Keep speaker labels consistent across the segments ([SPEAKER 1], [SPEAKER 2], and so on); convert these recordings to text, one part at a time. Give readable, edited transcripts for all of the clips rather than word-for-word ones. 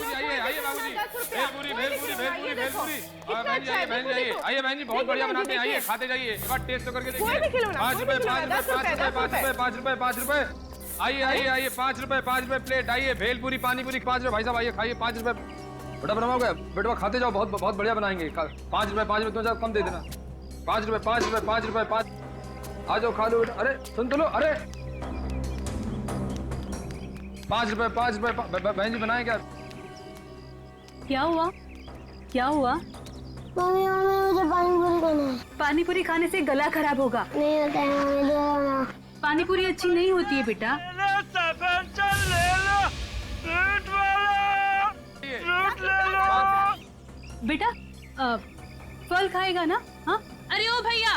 [SPEAKER 1] बाबूजी आइए आइए बाबूजी, भेलपुरी भेलपुरी भेलपुरी भेलपुरी। बहन जी आइए, बहन जी आइए, आइए बहन जी, बहुत बढ़िया बनाते हैं, आइए खाते जाइए, एक बार टेस्ट तो करके देखिए। 5 रुपए 5 रुपए 5 रुपए 5 रुपए 5 रुपए 5 रुपए। आइए आइए आइए, 5 रुपए प्लेट। आइए भेलपुरी पानीपुरी 5 रुपए। भाई साहब आइए खाइए, 5 रुपए। बेटा बनवाओगे? बेटा खाते जाओ, बहुत बहुत बढ़िया बनाएंगे। 5 रुपए तुम कम दे देना। 5 रुपए 5 रुपए 5 रुपए 5। आ जाओ खा लो बेटा। अरे सुन तो लो, अरे 5 रुपए बहन जी बनाए क्या?
[SPEAKER 2] क्या हुआ? क्या हुआ?
[SPEAKER 3] मम्मी मम्मी मुझे पानीपुरी खाना है।
[SPEAKER 2] पानीपुरी खाने से गला खराब होगा।
[SPEAKER 3] नहीं होता है मम्मी, दे दो ना।
[SPEAKER 2] पानीपुरी अच्छी नहीं होती है बेटा। बेटा फल खाएगा ना? हाँ अरे ओ भैया।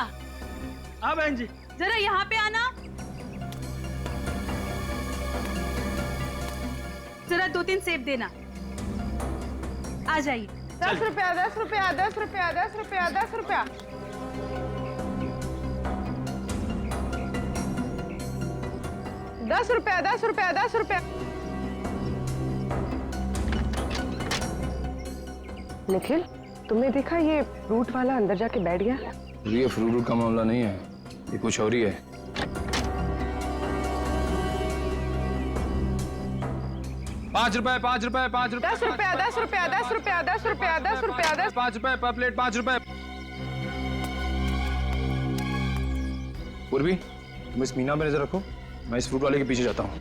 [SPEAKER 4] हाँ बहन जी।
[SPEAKER 2] जरा यहाँ पे आना, जरा 2-3 सेब देना। आ जाइए।
[SPEAKER 5] 10 रुपया 10 रुपया 10 रुपया 10 रुपया 10 रुपया। 10 रुपया 10 रुपया 10 रुपया। निखिल, तुमने देखा ये फ्रूट वाला अंदर जाके बैठ गया?
[SPEAKER 1] ये फ्रूट का मामला नहीं है, ये कुछ और ही है। पाँच रुपए 10 रुपया 10 रुपया 10 रुपया 10 रुपया 10 रुपया 10। 5 रुपए पर प्लेट 5 रुपए। पूर्वी, तुम इस मीना पे नजर रखो, मैं इस फ्रूट वाले के पीछे जाता हूँ।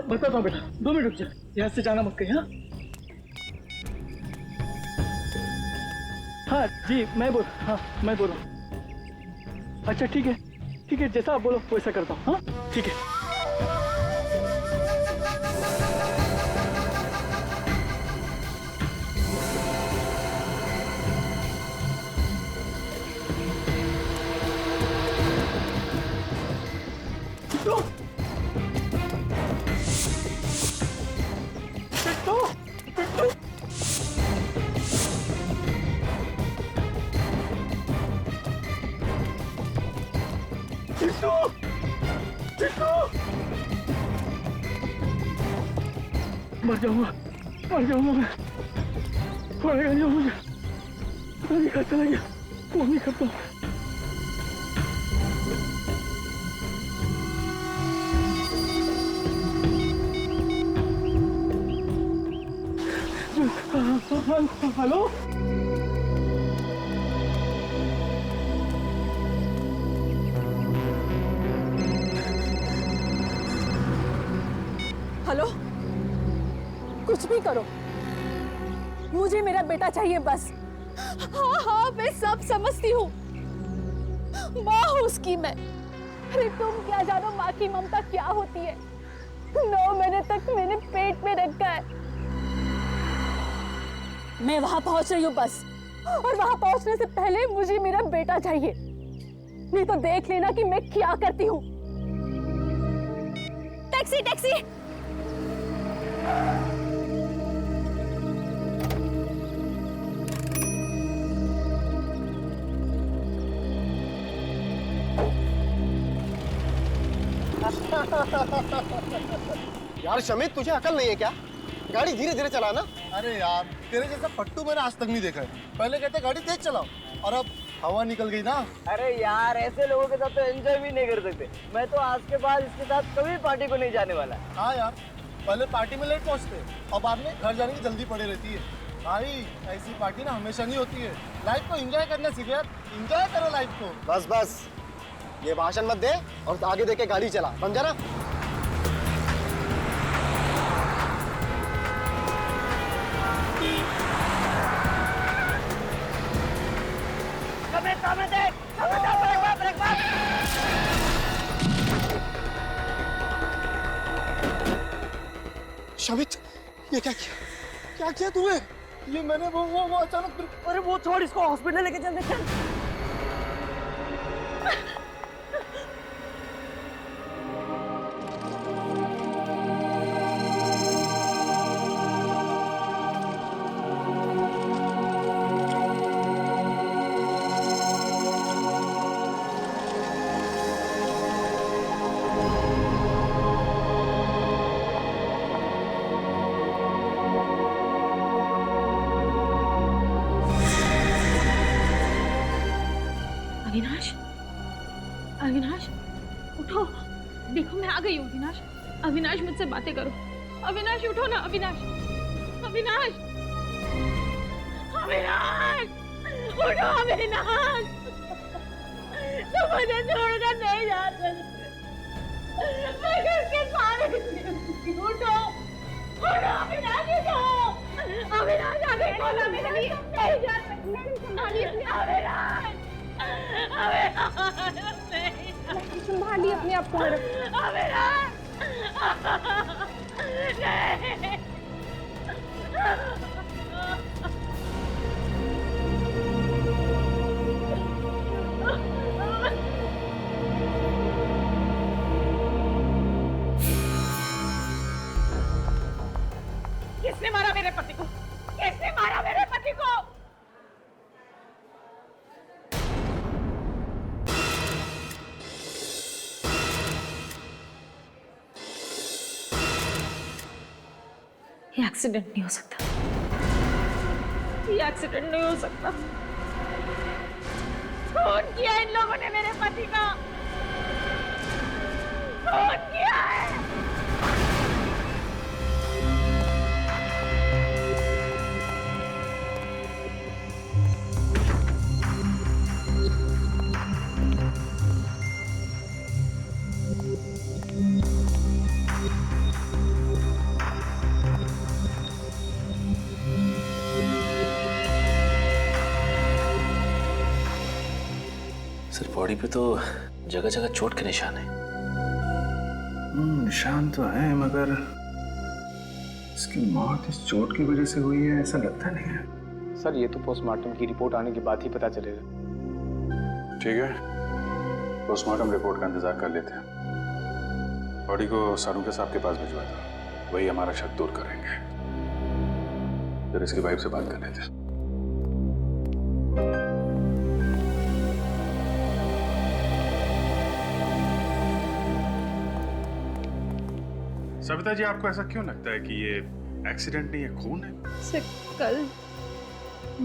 [SPEAKER 4] बताता हूँ बेटा, 2 मिनट रुक जा, यहाँ से जाना मत कहीं। हाँ हाँ जी, मैं बोल रहा हूँ। अच्छा ठीक है, जैसा आप बोलो वैसा करता हूँ। हाँ ठीक है। मर जाऊंगा मैं। पड़ेगा नहीं मुझे, नहीं खाता लग गया, वो नहीं करता। हेलो
[SPEAKER 2] हेलो, कुछ भी करो, मुझे मेरा बेटा चाहिए बस। हाँ मैं सब समझती हूँ, माँ हूँ उसकी मैं। अरे तुम क्या जानो माँ की ममता क्या होती है। 9 महीने तक मैंने पेट में रखा है। मैं वहां पहुंच रही हूँ बस, और वहां पहुंचने से पहले मुझे मेरा बेटा चाहिए, नहीं तो देख लेना कि मैं क्या करती हूँ। Taxi taxi.
[SPEAKER 6] यार शमित, तुझे अकल नहीं है क्या? गाड़ी धीरे धीरे चलाना।
[SPEAKER 7] अरे यार, तेरे जैसा पट्टू मैंने आज तक नहीं देखा है। पहले कहते गाड़ी तेज चलाओ, और अब हवा निकल गई ना।
[SPEAKER 8] अरे यार, ऐसे लोगों के साथ तो एंजॉय भी नहीं कर सकते। मैं तो आज के बाद इसके साथ कभी पार्टी को नहीं जाने वाला।
[SPEAKER 7] हाँ यार, पहले पार्टी में लेट पहुंचते और बाद में घर जाने की जल्दी पड़ी रहती है। भाई ऐसी पार्टी ना हमेशा नहीं होती है। लाइफ को एंजॉय करना सीखो यार, एंजॉय करो लाइफ को।
[SPEAKER 6] बस बस, ये भाषण मत दे और आगे देके गाड़ी चला, समझा ना? शमित, ये क्या किया? क्या किया तूने? ये मैंने वो अचानक।
[SPEAKER 8] अरे वो छोड़, इसको हॉस्पिटल लेके चलते चल।
[SPEAKER 2] अविनाश, अविनाश, उठो। देखो मैं आ गई हूँ अविनाश। अविनाश मुझसे बातें करो। अविनाश उठो ना, अविनाश, अविनाश, अविनाश, उठो अविनाश। तुम मुझे छोड़कर नहीं जा सकते। मैं किसके सहारे जीऊंगी? उठो, उठो अविनाश, उठो। अविनाश आगे खोलो, अविनाश नहीं जा सकते। अविनाश, संभालिए अपने आप को। किसने मारा मेरे पति को? किसने मारा मेरे पति को? ये एक्सीडेंट नहीं हो सकता। ये एक्सीडेंट नहीं हो सकता। खून किया इन लोगों ने मेरे पति का। खून किया है।
[SPEAKER 9] सर बॉडी पे तो जगह जगह चोट के निशान है।
[SPEAKER 10] निशान तो है, मगर इसकी मौत इस चोट की वजह से हुई है ऐसा लगता नहीं है।
[SPEAKER 1] सर ये तो पोस्टमार्टम की रिपोर्ट आने के बाद ही पता चलेगा।
[SPEAKER 10] ठीक है, पोस्टमार्टम रिपोर्ट का इंतजार कर लेते हैं। बॉडी को सारूके साहब के पास भिजवा दो, वही हमारा शक दूर करेंगे। फिर इसकी वाइफ से बात कर लेते हैं। सविता जी, आपको ऐसा क्यों लगता है कि ये एक्सीडेंट नहीं है, खून है?
[SPEAKER 2] सर कल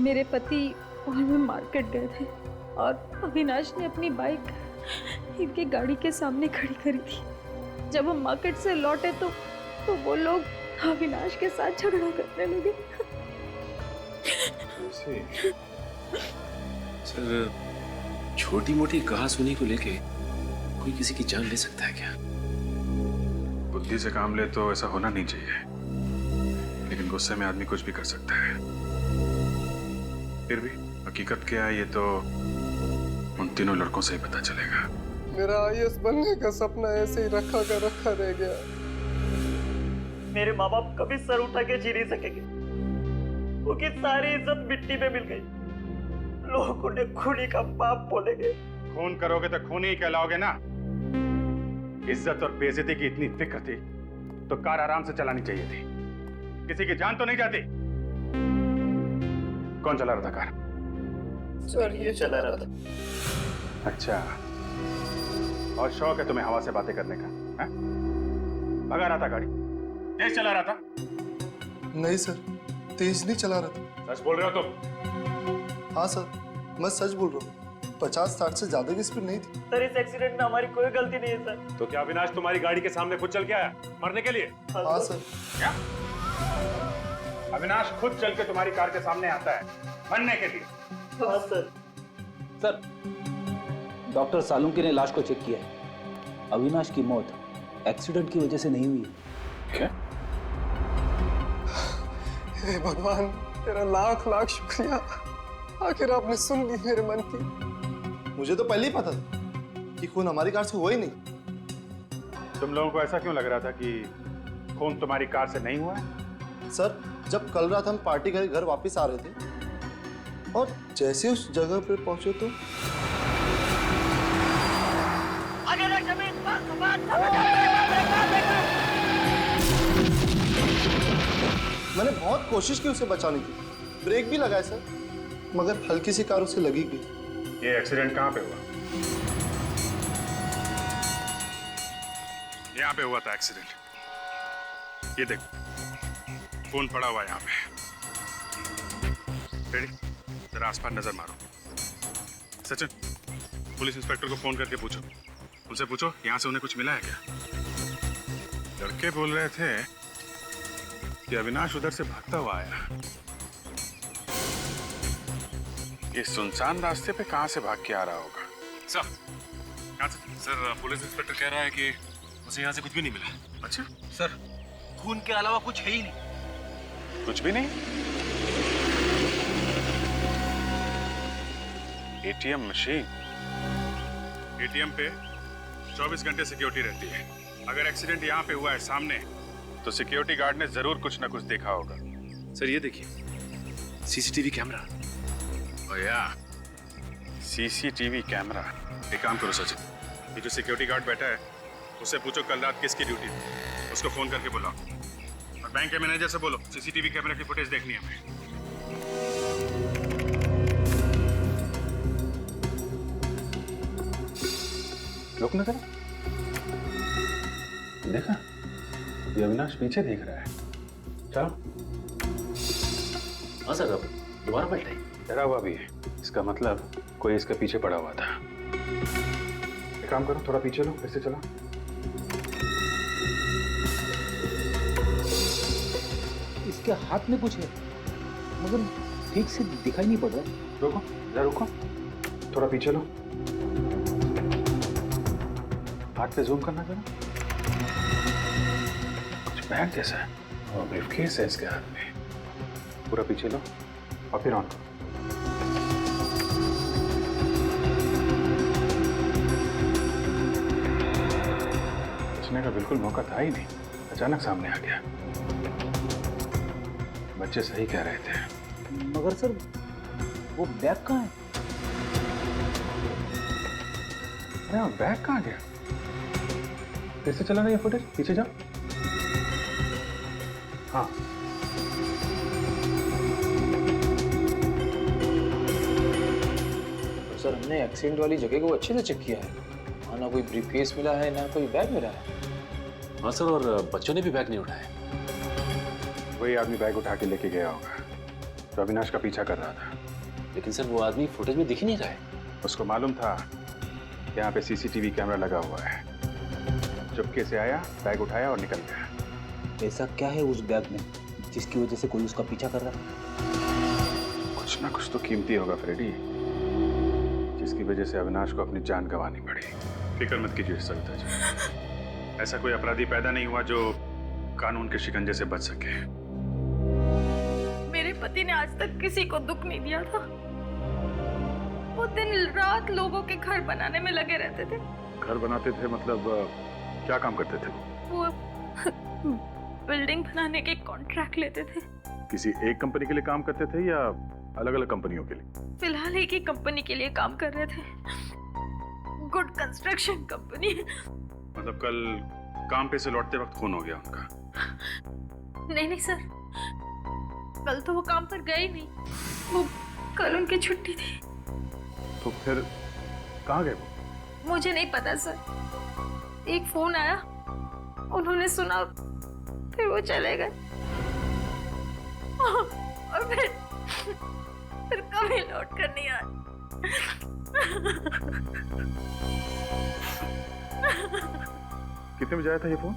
[SPEAKER 2] मेरे पति और मैं मार्केट गए थे और अविनाश ने अपनी बाइक इनकी गाड़ी के सामने खड़ी करी थी। जब हम मार्केट से लौटे तो वो लोग अविनाश के साथ झगड़ा करने लगे।
[SPEAKER 9] सर छोटी मोटी कहासुनी को लेके कोई किसी की जान ले सकता है क्या?
[SPEAKER 10] बुद्धि से काम ले तो ऐसा होना नहीं चाहिए, लेकिन गुस्से में आदमी कुछ भी कर सकता है। फिर भी हकीकत क्या है ये तो उन तीनों लड़कों से ही पता चलेगा।
[SPEAKER 6] मेरा आईएएस बनने का सपना ऐसे ही रखा का रखा रह गया।
[SPEAKER 8] मेरे माँ बाप कभी सर उठा के जी नहीं सकेंगे। उनकी सारी इज्जत मिट्टी में मिल गई। लोग उन्हें खूनी का बाप बोलेंगे।
[SPEAKER 10] खून करोगे तो खूनी ही कहलाओगे ना। इज्जत और बेइज्जती की इतनी फिक्र थी तो कार आराम से चलानी चाहिए थी, किसी की जान तो नहीं जाती। कौन चला रहा था कार?
[SPEAKER 8] सर ये चला रहा था।
[SPEAKER 10] अच्छा, और शौक है तुम्हें हवा से बातें करने का? है? भगा रहा था गाड़ी? तेज चला रहा था?
[SPEAKER 7] नहीं सर, तेज नहीं चला रहा था।
[SPEAKER 10] सच बोल रहे हो तुम?
[SPEAKER 7] हाँ सर, मैं सच बोल रहा हूँ। 50-60 से ज्यादा की स्पीड नहीं थी।
[SPEAKER 8] सर इस एक्सीडेंट में हमारी कोई गलती नहीं है सर।
[SPEAKER 10] तो क्या अविनाश तुम्हारी गाड़ी के सामने खुद चल के आया मरने के लिए?
[SPEAKER 7] हाँ सर।
[SPEAKER 10] क्या? अविनाश खुद चल के तुम्हारी कार के सामने आता है मरने के लिए।
[SPEAKER 8] हाँ सर।
[SPEAKER 11] सर, डॉक्टर सालुंके ने लाश को चेक किया है। अविनाश की मौत एक्सीडेंट की वजह से नहीं हुई है।
[SPEAKER 10] क्या?
[SPEAKER 6] हे भगवान, तेरा लाख लाख शुक्रिया। आखिर आपने सुन ली मेरे मन की। मुझे तो पहले ही पता था कि खून हमारी कार से हुआ ही नहीं।
[SPEAKER 10] तुम लोगों को ऐसा क्यों लग रहा था कि खून तुम्हारी कार से नहीं हुआ है?
[SPEAKER 7] सर, जब कल रात हम पार्टी करके घर वापस आ रहे थे और जैसे उस जगह पे पहुंचे तो मैंने बहुत कोशिश की उसे बचाने की, ब्रेक भी लगाए सर, मगर हल्की सी कार उसे लगी गई।
[SPEAKER 10] ये एक्सीडेंट कहाँ पे हुआ? यहाँ पे हुआ था एक्सीडेंट। ये देखो, फोन पड़ा हुआ है यहाँ पे। रेडी? जरा आसपास नजर मारो। सचिन, पुलिस इंस्पेक्टर को फोन करके पूछो, उनसे पूछो यहाँ से उन्हें कुछ मिला है क्या? लड़के बोल रहे थे कि अविनाश उधर से भागता हुआ आया। ये सुनसान रास्ते पे कहाँ से भाग के आ रहा होगा? सर, पुलिस इंस्पेक्टर कह रहा है कि उसे यहाँ से कुछ भी नहीं मिला। अच्छा
[SPEAKER 11] सर, खून के अलावा कुछ है ही नहीं।
[SPEAKER 10] कुछ भी नहीं? ATM machine. एटीएम पे 24 घंटे सिक्योरिटी रहती है। अगर एक्सीडेंट यहाँ पे हुआ है सामने, तो सिक्योरिटी गार्ड ने जरूर कुछ ना कुछ देखा होगा।
[SPEAKER 9] सर ये देखिए, सीसीटीवी कैमरा।
[SPEAKER 10] ओ या, सीसीटीवी कैमरा। एक काम करो सचिन, ये जो सिक्योरिटी गार्ड बैठा है उससे पूछो कल रात किसकी ड्यूटी थी, उसको फोन करके बुलाओ। और बैंक के मैनेजर से बोलो सीसीटीवी कैमरा की फुटेज देखनी है हमें। रुक ना जरा, देखा ये अविनाश पीछे देख रहा है। चलो।
[SPEAKER 9] हाँ सर, अब दोबारा पलटा है।
[SPEAKER 10] डरा हुआ भी है, इसका मतलब कोई इसके पीछे पड़ा हुआ था। एक काम करो, थोड़ा पीछे लो, फिर से चलो।
[SPEAKER 11] इसके हाथ में कुछ है, मगर ठीक से दिखाई नहीं पड़ रहा।
[SPEAKER 10] रुको, जरा रुको, थोड़ा पीछे लो। हाथ पे जूम करना जरा। कुछ बैग जैसा है और ब्रीफकेस है इसके हाथ में। पूरा पीछे लो और फिर ऑन करो। बचने का बिल्कुल मौका था ही नहीं, अचानक सामने आ गया। बच्चे सही कह रहे थे।
[SPEAKER 11] मगर सर, वो बैग कहाँ है?
[SPEAKER 10] अरे हाँ, बैग कहाँ गया? फिर से चला ना ये फुटेज, पीछे जाओ। हाँ,
[SPEAKER 11] सर, हमने एक्सीडेंट वाली जगह को अच्छे से चेक किया है। वहाँ ना कोई ब्रीफकेस मिला है, ना कोई बैग मिला है।
[SPEAKER 9] हाँ सर, और बच्चों ने भी बैग नहीं उठाया।
[SPEAKER 10] वही आदमी बैग उठा के लेके गया होगा तो अविनाश का पीछा कर रहा था।
[SPEAKER 9] लेकिन सर, वो आदमी फुटेज में दिख ही नहीं रहा है।
[SPEAKER 10] उसको मालूम था कि यहाँ पे सीसीटीवी कैमरा लगा हुआ है। चुपके से आया, बैग उठाया और निकल गया।
[SPEAKER 11] ऐसा क्या है उस बैग में जिसकी वजह से कोई उसका पीछा कर रहा है?
[SPEAKER 10] कुछ ना कुछ तो कीमती होगा फ्रेडी, जिसकी वजह से अविनाश को अपनी जान गंवानी पड़ी। फिक्र मत कीजिए सविता जी, ऐसा कोई अपराधी पैदा नहीं हुआ जो कानून के शिकंजे से बच सके।
[SPEAKER 2] मेरे पति ने आज तक किसी को दुख नहीं दिया था। वो दिन रात लोगों के घर बनाने में लगे रहते थे।
[SPEAKER 10] घर बनाते थे मतलब क्या काम करते थे?
[SPEAKER 2] वो बिल्डिंग बनाने के कॉन्ट्रैक्ट लेते थे।
[SPEAKER 10] किसी एक कंपनी के लिए काम करते थे या अलग अलग कंपनियों के लिए?
[SPEAKER 2] फिलहाल एक ही कंपनी के लिए काम कर रहे थे, गुड कंस्ट्रक्शन कंपनी।
[SPEAKER 10] मतलब कल काम पे से लौटते वक्त खून हो गया उनका?
[SPEAKER 2] नहीं सर, कल तो वो काम पर गए ही नहीं। वो कल उनकी छुट्टी थी।
[SPEAKER 10] तो फिर कहाँ गए वो?
[SPEAKER 2] मुझे नहीं पता सर। एक फोन आया, उन्होंने सुना, फिर वो चले गए और फिर कभी लौट कर नहीं आए।
[SPEAKER 10] कितने बजे आया था ये फोन?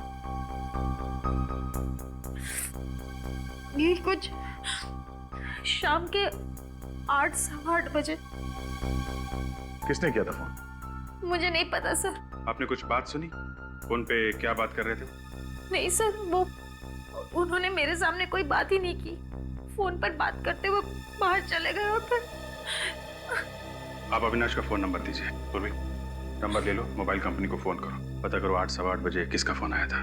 [SPEAKER 2] ये कुछ शाम के 8 सवा 8 बजे।
[SPEAKER 10] किसने किया था फोन?
[SPEAKER 2] मुझे नहीं पता सर।
[SPEAKER 10] आपने कुछ बात सुनी? फोन पे क्या बात कर रहे थे?
[SPEAKER 2] नहीं सर, वो उन्होंने मेरे सामने कोई बात ही नहीं की। फोन पर बात करते हुए बाहर चले गए और फिर।
[SPEAKER 10] आप अविनाश का फोन नंबर दीजिए। पूर्वी, नंबर ले लो, मोबाइल कंपनी को फोन करो, पता करो 8 सवा 8 बजे किसका फोन आया था।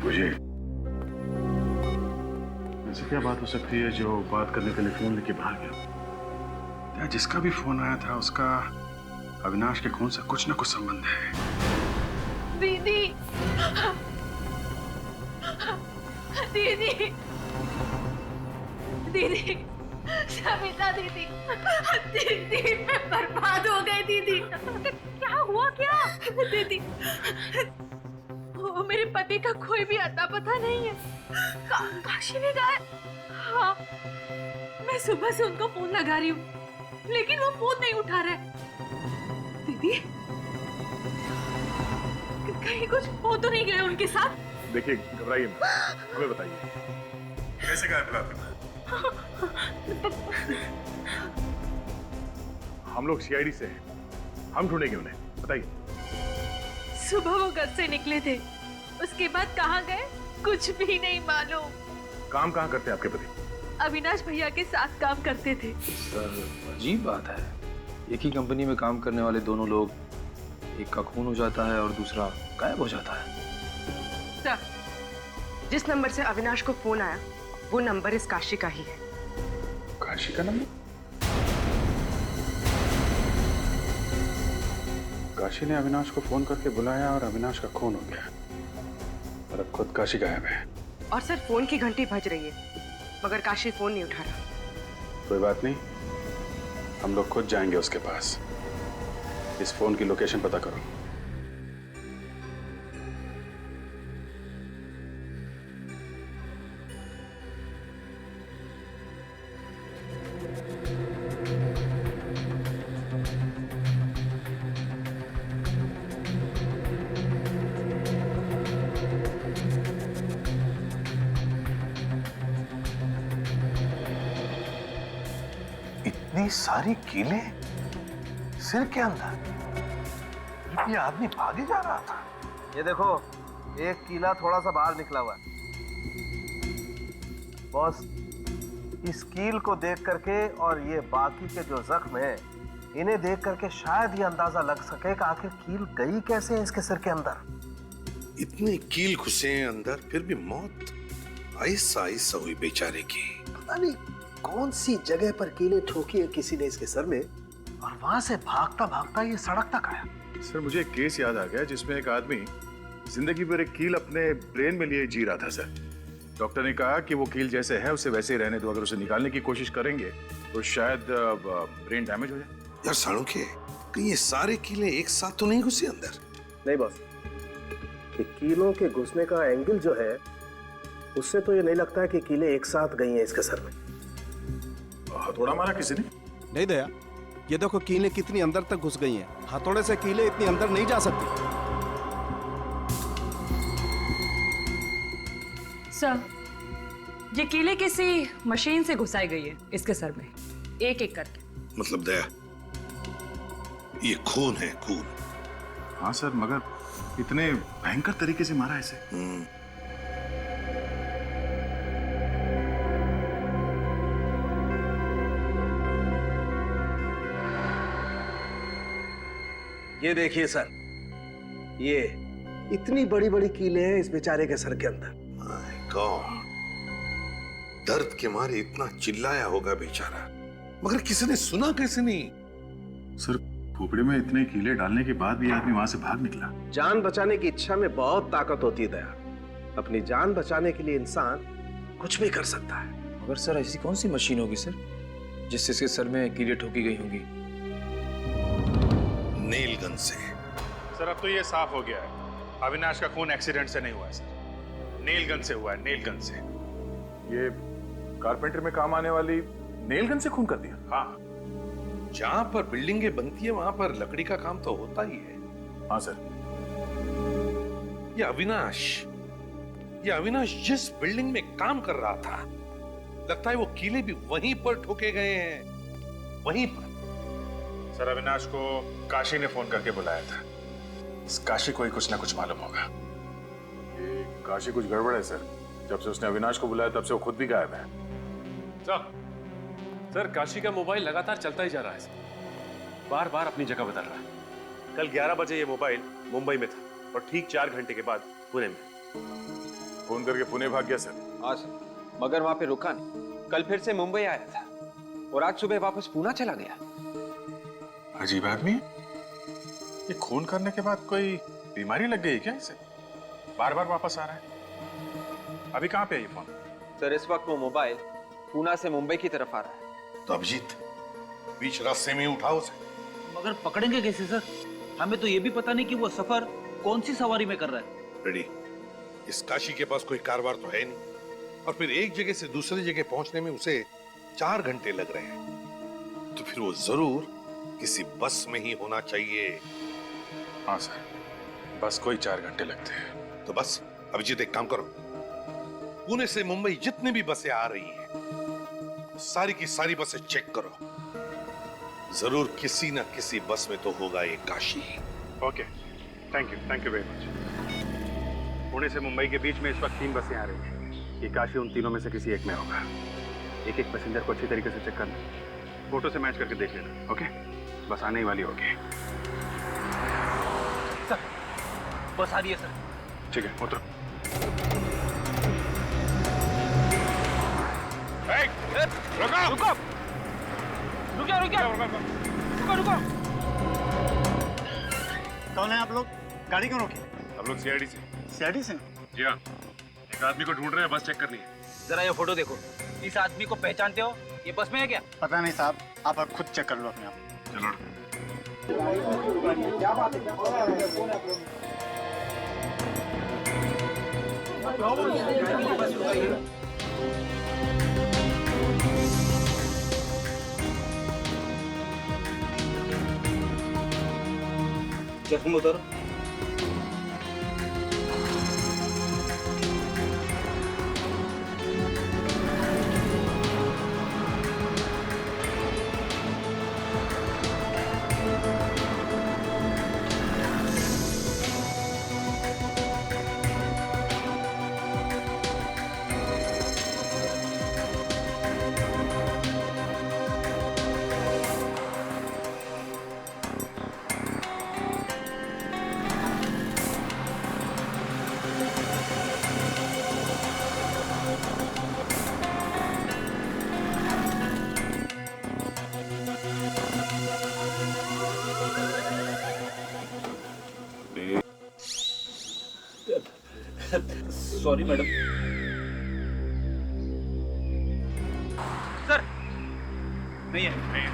[SPEAKER 10] मुझे ऐसी क्या बात हो सकती है जो बात करने के लिए फोन लेके बाहर गया? या जिसका भी फोन आया था उसका अविनाश के खून से कुछ ना कुछ संबंध है।
[SPEAKER 2] दीदी, दीदी, दीदी, सविता दीदी, दीदी मैं बर्बाद हो गई दीदी। क्या हुआ क्या? दीदी, वो मेरे पति का कोई भी अता पता नहीं है। काशी में गए। हाँ, मैं सुबह से उनको फोन लगा रही हूँ, लेकिन वो फोन नहीं उठा रहे। दीदी, कहीं कुछ हो तो नहीं गया उनके साथ?
[SPEAKER 10] देखिए, घबराइए मत, हमें बताइए कैसे गायब रहा? हम लोग सीआईडी से हैं, हम ढूंढेंगे उन्हें, बताइए।
[SPEAKER 2] सुबह वो घर से निकले थे, उसके बाद कहाँ गए कुछ भी नहीं मालूम।
[SPEAKER 10] काम कहाँ करते हैं आपके पति?
[SPEAKER 2] अविनाश भैया के साथ काम करते थे।
[SPEAKER 1] सर, अजीब बात है, एक ही कंपनी में काम करने वाले दोनों लोग, एक का खून हो जाता है और दूसरा गायब हो जाता है।
[SPEAKER 5] सर, जिस नंबर से अविनाश को फोन आया वो नंबर इस काशी का ही है।
[SPEAKER 10] काशी का नंबर? काशी ने अविनाश को फोन करके बुलाया और अविनाश का खून हो गया और अब खुद काशी गायब है।
[SPEAKER 5] और सर, फोन की घंटी बज रही है मगर काशी फोन नहीं उठा रहा।
[SPEAKER 10] कोई बात नहीं, हम लोग खुद जाएंगे उसके पास। इस फोन की लोकेशन पता करो।
[SPEAKER 7] इतनी सारी कीलें सिर के अंदर? ये आदमी भागे जा रहा था।
[SPEAKER 6] ये देखो, एक कीला थोड़ा सा बाहर निकला हुआ है। बॉस, इस कील को देख करके और ये बाकी के जो जख्म हैं, इन्हें देख करके शायद ये अंदाजा लग सके कि आखिर कील गई कैसे है इसके सिर के अंदर।
[SPEAKER 12] इतने कील घुसे हैं अंदर, फिर भी मौत आहिस्ता आहिस्ता हुई बेचारे की।
[SPEAKER 6] पता नहीं कौन सी जगह पर कीलें ठोकी है किसी ने इसके सर में, और वहां से भागता भागता ये सड़क तक आया।
[SPEAKER 10] सर, मुझे एक केस याद आ गया जिसमें एक आदमी जिंदगी भर एक कील अपने ब्रेन में लिए जी रहा था। सर, डॉक्टर ने कहा कि वो कील जैसे है उसे वैसे ही रहने दो, अगर उसे निकालने की कोशिश करेंगे तो शायद ब्रेन डैमेज हो जाए।
[SPEAKER 12] यार साणुखे, कहीं ये सारे कीले एक साथ तो नहीं घुसे अंदर?
[SPEAKER 6] नहीं बॉस, ये कीलों के घुसने का एंगल जो है उससे तो ये नहीं लगता है कि कीलें एक साथ गई हैं इसके सर में।
[SPEAKER 10] हथौड़ा मारा किसी ने?
[SPEAKER 13] नहीं दया, ये देखो कीलें कितनी अंदर तक घुस गई हैं। हथौड़े से कीलें इतनी अंदर नहीं जा सकती।
[SPEAKER 14] सर, ये कीले किसी मशीन से घुसाई गई है इसके सर में, एक एक करके।
[SPEAKER 12] मतलब दया, ये खून है, खून।
[SPEAKER 10] हाँ सर, मगर इतने भयंकर तरीके से मारा इसे।
[SPEAKER 6] ये देखिए सर, ये इतनी बड़ी बड़ी कीलें हैं इस बेचारे के सर के अंदर।
[SPEAKER 12] माय गॉड, दर्द के मारे इतना चिल्लाया होगा बेचारा, मगर किसी ने सुना कैसे नहीं?
[SPEAKER 10] सर, खोपड़ी में इतने कीले डालने के बाद भी आदमी वहां से भाग निकला।
[SPEAKER 6] जान बचाने की इच्छा में बहुत ताकत होती है दया। अपनी जान बचाने के लिए इंसान कुछ भी कर सकता है।
[SPEAKER 1] मगर सर, ऐसी कौन सी मशीन होगी सर जिससे इसके सर में कीलें ठोकी गई होंगी?
[SPEAKER 12] नेल गन से।
[SPEAKER 10] सर, अब तो ये साफ हो गया है, अविनाश का खून एक्सीडेंट से नहीं हुआ है सर, नेल गन से हुआ है, नेल गन से। ये कारपेंटर में काम आने वाली नेल गन से खून कर दिया?
[SPEAKER 12] हाँ, जहां पर बिल्डिंगें बनती है वहां पर लकड़ी का काम तो होता ही है।
[SPEAKER 10] हाँ सर।
[SPEAKER 12] ये अविनाश जिस बिल्डिंग में काम कर रहा था लगता है वो कीले भी वहीं पर ठोके गए हैं, वहीं पर।
[SPEAKER 10] सर अविनाश को काशी ने फोन करके बुलाया था। इस काशी को ही कुछ ना कुछ मालूम होगा। ये काशी कुछ गड़बड़ है सर। जब से उसने अविनाश को बुलाया तब से वो खुद भी गायब है।
[SPEAKER 9] सर काशी का मोबाइल लगातार चलता ही जा रहा है, बार बार अपनी जगह बदल रहा है। कल 11 बजे ये मोबाइल मुंबई में था और ठीक 4 घंटे के बाद पुणे में।
[SPEAKER 10] फोन करके पुणे भाग गया सर।
[SPEAKER 15] हाँ सर, मगर वहां पे रुका नहीं। कल फिर से मुंबई आया था और आज सुबह वापस पूना चला गया।
[SPEAKER 10] अजीब आदमी। ये खून करने के बाद कोई बीमारी लग गई क्या इसे? बार बार वापस आ रहा है। अभी कहाँ पे है ये फोन?
[SPEAKER 15] सर इस वक्त वो मोबाइल पूना से मुंबई की तरफ आ रहा है।
[SPEAKER 12] तो अभिजीत बीच रास्ते में उठाओ उसे।
[SPEAKER 11] मगर पकड़ेंगे कैसे सर? हमें तो ये भी पता नहीं कि वो सफर कौन सी सवारी में कर रहा है।
[SPEAKER 12] रेडी, इस काशी के पास कोई कारवार तो है नहीं, और फिर एक जगह से दूसरी जगह पहुंचने में उसे 4 घंटे लग रहे हैं, तो फिर वो जरूर किसी बस में ही होना चाहिए।
[SPEAKER 10] हाँ सर, बस कोई 4 घंटे लगते हैं।
[SPEAKER 12] तो बस अभिजीत एक काम करो, पुणे से मुंबई जितनी भी बसें आ रही हैं सारी की सारी बसें चेक करो। जरूर किसी ना किसी बस में तो होगा ये Kashi.
[SPEAKER 10] Okay, thank you very much. Pune से मुंबई के बीच में इस वक्त 3 बसें आ रही हैं। ये काशी उन तीनों में से किसी एक में होगा। एक एक पैसेंजर को अच्छी तरीके से चेक करना, फोटो से मैच करके देख लेना। ओके, बस आने ही वाली होगी।
[SPEAKER 11] सर बस आ रही है सर।
[SPEAKER 10] ठीक है, उतरो।
[SPEAKER 11] रुको
[SPEAKER 8] कौन है आप लोग? गाड़ी क्यों रोकी?
[SPEAKER 10] हम लोग सीआईडी से।
[SPEAKER 8] सीआईडी से?
[SPEAKER 10] जी हाँ, एक आदमी को ढूंढ रहे हैं, बस चेक करनी है।
[SPEAKER 11] जरा ये फोटो देखो। इस आदमी को पहचानते हो? ये बस में है क्या?
[SPEAKER 8] पता नहीं साहब, आप खुद चेक कर लो अपने आप।
[SPEAKER 10] चलो।
[SPEAKER 11] चश्मा उतारो। Sorry madam. सर नहीं है, नहीं है।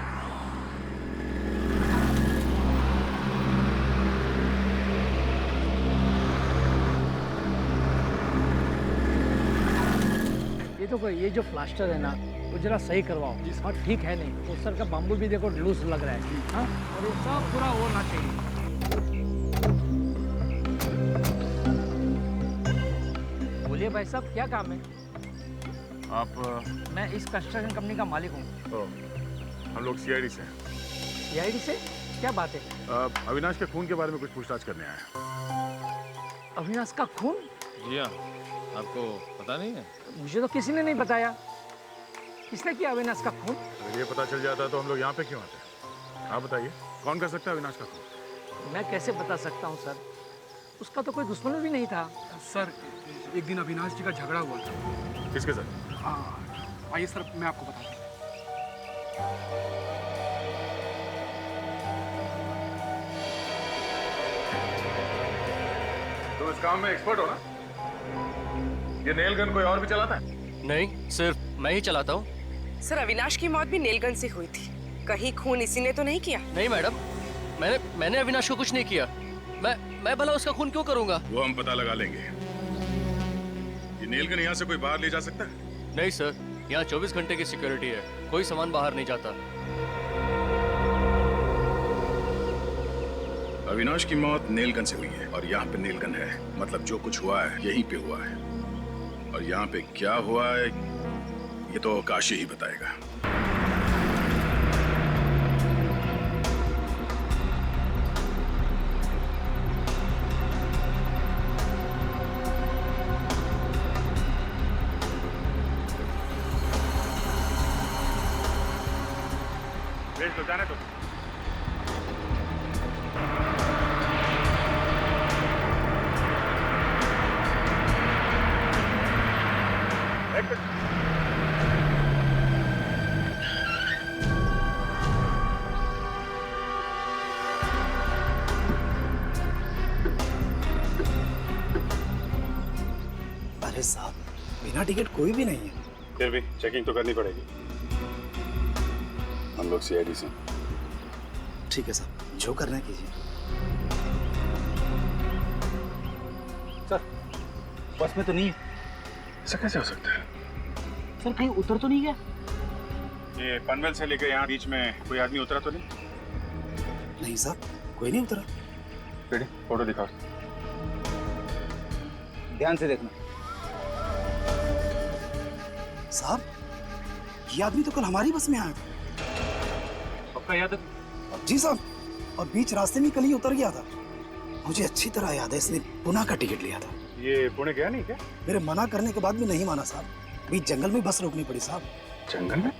[SPEAKER 4] ये जो प्लास्टर है ना वो जरा सही करवाओ। और ठीक है नहीं, उस सर का बाम्बू भी देखो लूज लग रहा है। हाँ, और ये सब पूरा होना चाहिए। बोलिए भाई साहब, क्या काम है?
[SPEAKER 10] आप?
[SPEAKER 4] मैं इस कंस्ट्रक्शन कंपनी का मालिक हूँ।
[SPEAKER 10] हम लोग सीआईडी से।
[SPEAKER 4] सीआईडी से? क्या बात है?
[SPEAKER 10] अविनाश के खून के बारे में कुछ पूछताछ करने आए हैं।
[SPEAKER 4] अविनाश का खून?
[SPEAKER 1] जी हाँ, आपको पता नहीं है?
[SPEAKER 4] मुझे तो किसी ने नहीं बताया। किसने किया अविनाश का खून?
[SPEAKER 10] अगर ये पता चल जाता तो हम लोग यहाँ पे क्यों आते? आप बताइए, कौन कर सकता है अविनाश का खून?
[SPEAKER 4] मैं कैसे बता सकता हूँ सर, उसका तो कोई दुश्मन भी नहीं था।
[SPEAKER 16] सर एक दिन अविनाश जी का झगड़ा हुआ था।
[SPEAKER 10] किसके साथ?
[SPEAKER 16] आइए सर, मैं आपको बताता हूँ।
[SPEAKER 10] तुम इस काम में एक्सपर्ट हो ना? ये नेल गन कोई और भी चलाता है?
[SPEAKER 17] नहीं, सिर्फ मैं ही चलाता हूँ।
[SPEAKER 5] सर अविनाश की मौत भी नेल गन से हुई थी, कहीं खून इसी ने तो नहीं किया?
[SPEAKER 17] नहीं मैडम, मैंने अविनाश को कुछ नहीं किया। मैं भला उसका खून क्यों करूंगा?
[SPEAKER 10] वो हम पता लगा लेंगे। ये नेल गन यहाँ से कोई बाहर ले जा सकता है?
[SPEAKER 17] नहीं सर, यहाँ 24 घंटे की सिक्योरिटी है, कोई सामान बाहर नहीं जाता।
[SPEAKER 10] अविनाश की मौत नेल गन से हुई है और यहाँ पे नेल गन है, मतलब जो कुछ हुआ है यहीं पे हुआ है। और यहाँ पे क्या हुआ है ये तो काशी ही बताएगा।
[SPEAKER 9] भेज दो, जाने दो।
[SPEAKER 4] अरे साहब, बिना टिकट कोई भी नहीं है।
[SPEAKER 10] फिर भी चेकिंग तो करनी पड़ेगी। हम लोग सीआईडी से।
[SPEAKER 4] ठीक है साहब, जो करना है कीजिए।
[SPEAKER 11] सर, बस में तो नहीं है।
[SPEAKER 10] ऐसा कैसे हो सकता है?
[SPEAKER 11] सर, कहीं उतर तो नहीं गया?
[SPEAKER 10] ये पनवेल से लेकर यहाँ बीच में कोई आदमी उतरा तो नहीं?
[SPEAKER 4] नहीं साहब, कोई नहीं उतरा।
[SPEAKER 10] रेडी, फोटो दिखाओ।
[SPEAKER 11] ध्यान से देखना।
[SPEAKER 4] साहब, ये आदमी तो कल हमारी बस में आया था।
[SPEAKER 10] पक्का याद है?
[SPEAKER 4] जी साहब, और बीच रास्ते में कल ही उतर गया था। मुझे अच्छी तरह याद है, इसने पुणे का टिकट लिया था।
[SPEAKER 10] ये पुणे गया नहीं क्या?
[SPEAKER 4] मेरे मना करने के बाद भी नहीं माना साहब। बीच जंगल में बस रोकनी पड़ी साहब।
[SPEAKER 10] जंगल में?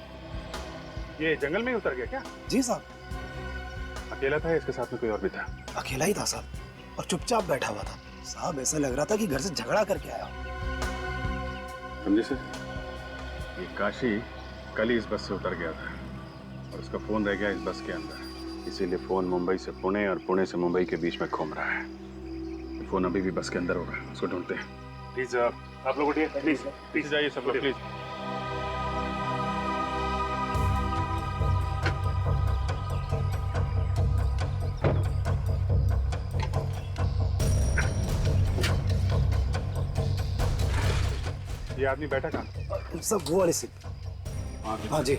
[SPEAKER 10] ये जंगल में ही उतर गया क्या?
[SPEAKER 4] जी साहब।
[SPEAKER 10] अकेला था या इसके साथ में कोई और भी था?
[SPEAKER 4] अकेला ही था साहब, और चुपचाप बैठा हुआ था साहब। ऐसा लग रहा था कि घर से झगड़ा करके आया।
[SPEAKER 10] समझे सर? ये काशी कल ही इस बस से उतर गया था और उसका फोन रह गया इस बस के अंदर। इसीलिए फोन मुंबई से पुणे और पुणे से मुंबई के बीच में घूम रहा है। फोन अभी भी बस के अंदर होगा, उसको ढूंढते हैं। प्लीज आप लोग उठिए, प्लीज पीछे जाइए सब लोग, प्लीज। ये आदमी बैठा कहाँ?
[SPEAKER 4] सब वो वाले सीट। हाँ जी।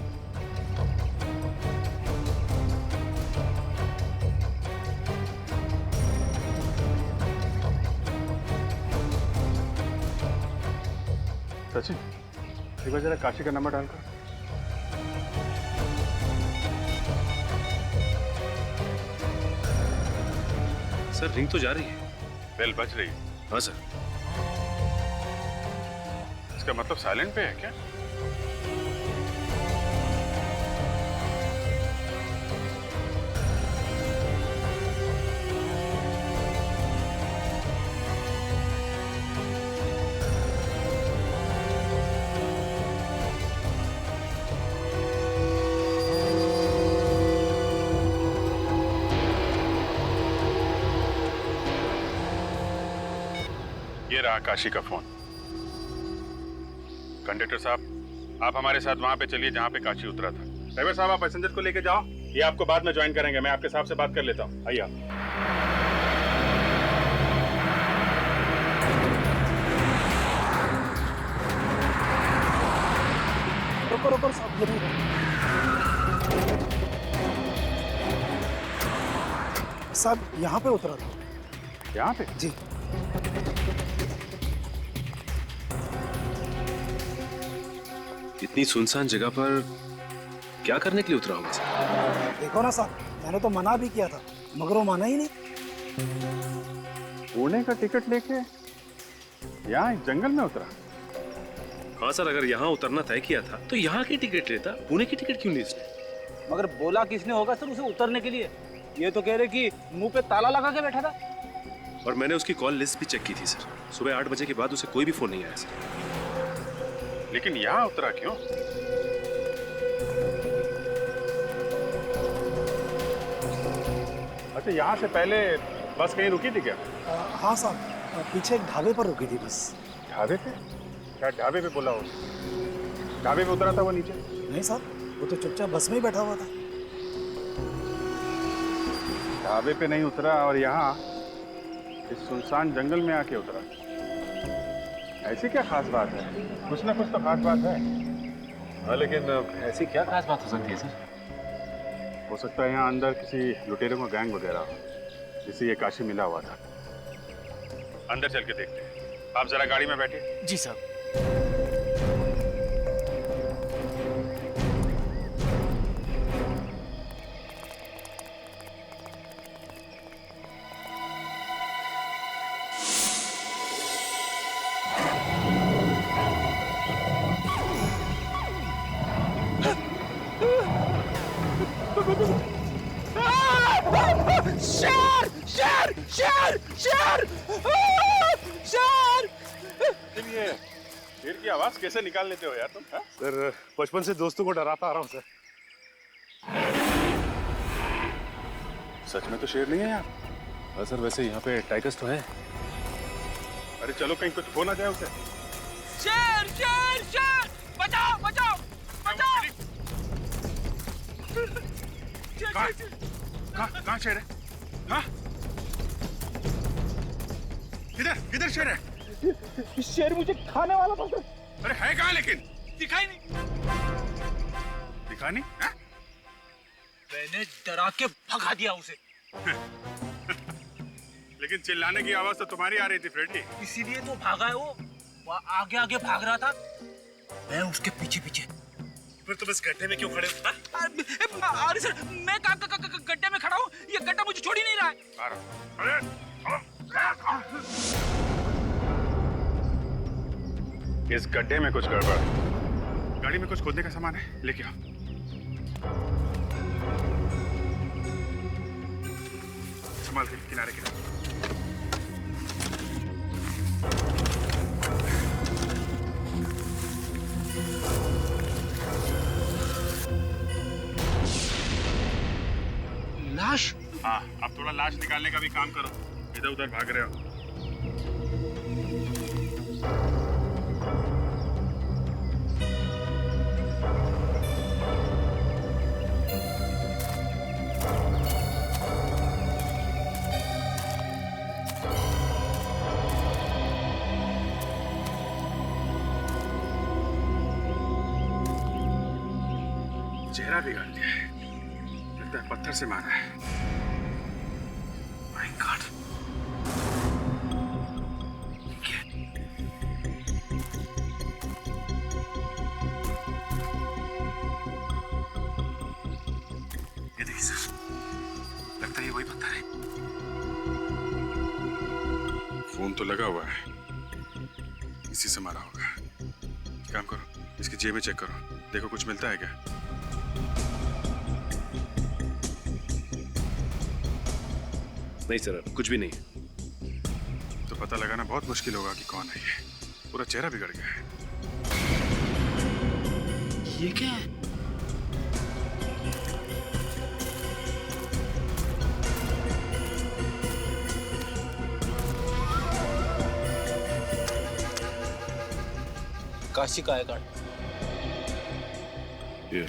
[SPEAKER 10] सचिन, एक बार जरा काशी का नंबर डालकर।
[SPEAKER 9] सर, रिंग तो जा रही है।
[SPEAKER 10] बेल बज रही है।
[SPEAKER 9] हाँ सर।
[SPEAKER 10] इसका मतलब साइलेंट पे है क्या? ये रहा काशी का फोन। कंडक्टर साहब, आप हमारे साथ वहां पे चलिए जहां पे काशी उतरा था। ड्राइवर साहब, आप पैसेंजर को लेके जाओ। ये आपको बाद में ज्वाइन करेंगे, मैं आपके साहब से बात कर लेता हूँ। आइए आप।
[SPEAKER 4] रुको रुको साहब, साहब यहाँ पे उतरा था।
[SPEAKER 10] यहाँ पे?
[SPEAKER 4] जी।
[SPEAKER 9] इतनी सुनसान जगह पर क्या करने के लिए उतरा होगा सर?
[SPEAKER 4] देखो ना साहब, मैंने तो मना भी किया था मगर वो माना ही नहीं।
[SPEAKER 10] पुणे का टिकट लेके यहाँ जंगल में उतरा?
[SPEAKER 9] हाँ सर, अगर यहाँ उतरना तय किया था तो यहाँ की टिकट लेता, पुणे की टिकट क्यों ली इसने?
[SPEAKER 11] मगर बोला किसने होगा सर उसे उतरने के लिए? ये तो कह रहे कि मुंह पे ताला लगा के बैठा था।
[SPEAKER 9] और मैंने उसकी कॉल लिस्ट भी चेक की थी सर। सुबह 8 बजे के बाद उसे कोई भी फोन नहीं आया सर।
[SPEAKER 10] लेकिन यहाँ उतरा क्यों? अच्छा, यहाँ से पहले बस कहीं रुकी थी क्या?
[SPEAKER 4] हाँ साहब, पीछे एक ढाबे पर रुकी थी बस।
[SPEAKER 10] ढाबे पे? क्या ढाबे पे बोला हो? ढाबे पे उतरा था वो नीचे?
[SPEAKER 4] नहीं साहब, वो तो चुपचाप बस में ही बैठा हुआ था।
[SPEAKER 10] ढाबे पे नहीं उतरा और यहाँ इस सुनसान जंगल में आके उतरा। ऐसी क्या खास बात है? कुछ ना कुछ तो खास बात है।
[SPEAKER 9] हाँ, लेकिन ऐसी क्या खास बात हो सकती है सर?
[SPEAKER 10] हो सकता है यहाँ अंदर किसी लुटेरों का गैंग वगैरह हो, जिससे ये काशी मिला हुआ था। अंदर चल के देखते हैं। आप जरा गाड़ी में बैठिए।
[SPEAKER 17] जी साहब।
[SPEAKER 16] शेर शेर शेर शेर।
[SPEAKER 9] ये शेर की आवाज कैसे निकाल लेते हो यार तुम? सर बचपन से दोस्तों को डराता आ रहा हूँ सर। सच में तो शेर नहीं है यार। सर वैसे यहाँ पे टाइगर्स तो है। अरे चलो कहीं कुछ हो ना जाए उसे।
[SPEAKER 16] शेर शेर शेर, बचाओ बचाओ बचाओ।
[SPEAKER 9] कहाँ शेर है? हाँ? किधर शेर है?
[SPEAKER 4] शेर मुझे खाने वाला था सर।
[SPEAKER 9] अरे है कहाँ लेकिन?
[SPEAKER 16] दिखाई नहीं।
[SPEAKER 9] दिखा नहीं? हाँ?
[SPEAKER 16] मैंने डरा के भगा दिया उसे।
[SPEAKER 9] लेकिन चिल्लाने की आवाज तो तुम्हारी आ रही थी फ्रेंडी।
[SPEAKER 16] इसीलिए तो भागा है वो आगे आगे भाग रहा था, मैं उसके पीछे पीछे।
[SPEAKER 9] फिर तुम इस गड्ढे में क्यों खड़े हो?
[SPEAKER 16] अरे सर मैं गड्ढे में खड़ा हूँ, ये गड्ढा मुझे छोड़ ही नहीं रहा है।
[SPEAKER 9] इस गड्ढे में कुछ गड़बड़। गाड़ी में कुछ खोदने का सामान है, लेके आओ। संभाल के किनारे किनारे।
[SPEAKER 16] लाश?
[SPEAKER 9] हाँ, अब थोड़ा लाश निकालने का भी काम करो। इधर उधर भाग रहे हो। चेहरा बिगाड़ दिया है, लगता है पत्थर से मारा है। My God. ये देखिए सर, लगता है ये वही पत्थर है। फोन तो लगा हुआ है, इसी से मारा होगा। काम करो, इसकी जेब में चेक करो, देखो कुछ मिलता है क्या। नहीं सर, कुछ भी नहीं। तो पता लगाना बहुत मुश्किल होगा कि कौन है ये। पूरा चेहरा बिगड़ गया है।
[SPEAKER 16] ये क्या है?
[SPEAKER 11] काशी का है कार्ड।
[SPEAKER 9] ये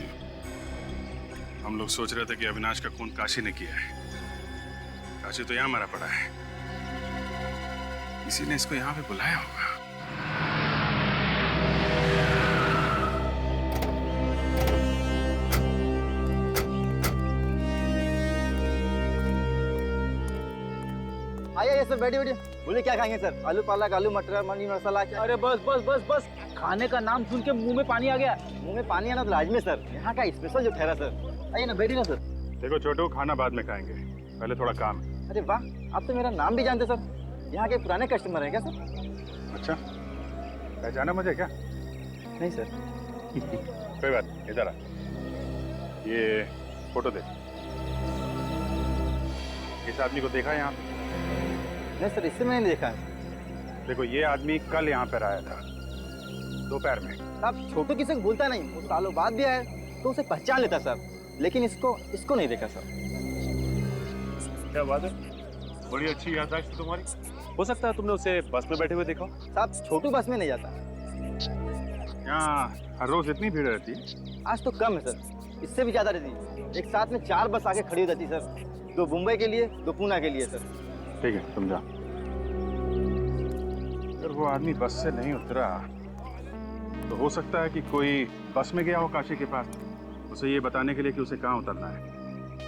[SPEAKER 9] हम लोग सोच रहे थे कि अविनाश का खून काशी ने किया है। काशी तो यहाँ मरा पड़ा है, इसी ने इसको यहाँ पे बुलाया होगा।
[SPEAKER 18] आइए सर, बैठिए बैठिए। बोलिए क्या खाएंगे सर? आलू पालक, आलू मटर, पनीर मसाला।
[SPEAKER 11] अरे बस बस बस बस, खाने का नाम सुन के मुंह में पानी आ गया।
[SPEAKER 18] मुंह में पानी आना तो लाजमी सर, यहाँ का स्पेशल जो ठहरा सर। आइए ना, बैठिए ना सर।
[SPEAKER 9] देखो छोटू, खाना बाद में खाएंगे, पहले थोड़ा काम है।
[SPEAKER 18] अरे वाह, आप तो मेरा नाम भी जानते सर। यहाँ के पुराने कस्टमर हैं क्या सर?
[SPEAKER 9] अच्छा, पहचाना मुझे क्या?
[SPEAKER 18] नहीं सर।
[SPEAKER 9] कोई बात नहीं, इधर आ। ये फोटो दे। इस आदमी को देखा है यहाँ पे?
[SPEAKER 18] नहीं सर, इससे मैंने देखा है।
[SPEAKER 9] देखो, ये आदमी कल यहाँ पर आया था दोपहर में।
[SPEAKER 18] आप छोटू किसी को भूलता नहीं, वो सालों बाद भी आया तो उसे पहचान लेता सर, लेकिन इसको नहीं देखा सर।
[SPEAKER 9] क्या बात है, बड़ी अच्छी याददाश्त तुम्हारी। हो सकता है तुमने उसे बस में बैठे हुए देखा।
[SPEAKER 18] साहब, छोटू बस में नहीं जाता।
[SPEAKER 9] यहाँ हर रोज इतनी भीड़ रहती है?
[SPEAKER 18] आज तो कम है सर, इससे भी ज्यादा रहती है। एक साथ में 4 बस आके खड़ी हो जाती सर, 2 मुंबई के लिए, 2 पूना के लिए सर।
[SPEAKER 9] ठीक है, तुम जाओ। अगर वो आदमी बस से नहीं उतरा तो हो सकता है कि कोई बस में गया हो काशी के पास, उसे ये बताने के लिए कि उसे कहाँ उतरना है।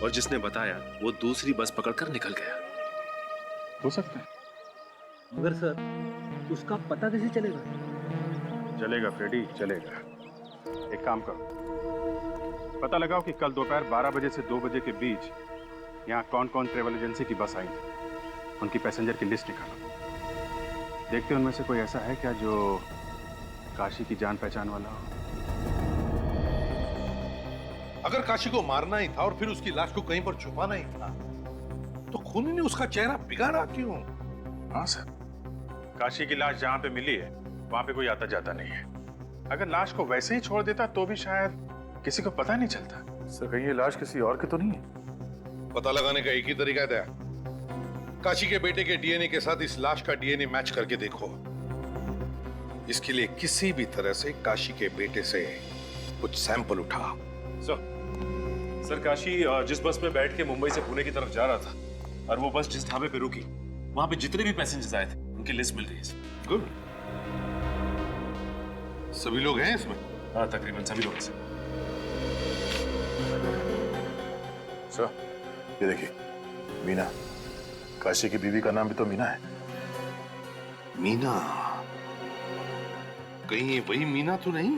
[SPEAKER 19] और जिसने बताया वो दूसरी बस पकड़कर निकल गया।
[SPEAKER 9] हो सकता है।
[SPEAKER 11] मगर सर, उसका पता कैसे चलेगा?
[SPEAKER 9] चलेगा फ्रेडी, चलेगा। एक काम करो, पता लगाओ कि कल दोपहर 12 बजे से 2 बजे के बीच यहाँ कौन कौन ट्रेवल एजेंसी की बस आई थी। उनकी पैसेंजर की लिस्ट निकालो। देखते उनमें से कोई ऐसा है क्या जो काशी की जान पहचान वाला हो।
[SPEAKER 12] अगर काशी को मारना ही था और फिर उसकी लाश को कहीं पर छुपाना ही था, तो खूनी ने उसका चेहरा बिगाड़ा क्यों?
[SPEAKER 9] हाँ सर, काशी की लाश जहाँ पे मिली है वहां पे कोई आता जाता नहीं है। अगर लाश को वैसे ही छोड़ देता तो भी शायद किसी को पता नहीं चलता।
[SPEAKER 10] सर कहीं ये लाश किसी और की तो नहीं है?
[SPEAKER 12] पता लगाने का एक ही तरीका था, काशी के बेटे के डीएनए के साथ इस लाश का डीएनए मैच करके देखो। इसके लिए किसी भी तरह से काशी के बेटे से कुछ सैंपल उठा।
[SPEAKER 10] सर काशी जिस बस में बैठ के मुंबई से पुणे की तरफ जा रहा था और वो बस जिस ढाबे पे रुकी वहां पे जितने भी पैसेंजर्स आए थे उनकी लिस्ट मिल रही है।
[SPEAKER 12] गुड, सभी लोग हैं इसमें?
[SPEAKER 10] हाँ तकरीबन सभी लोग हैं सर। ये देखिए मीना, काशी की बीवी का नाम भी तो मीना है।
[SPEAKER 12] मीना? कहीं ये वही मीना तो नहीं?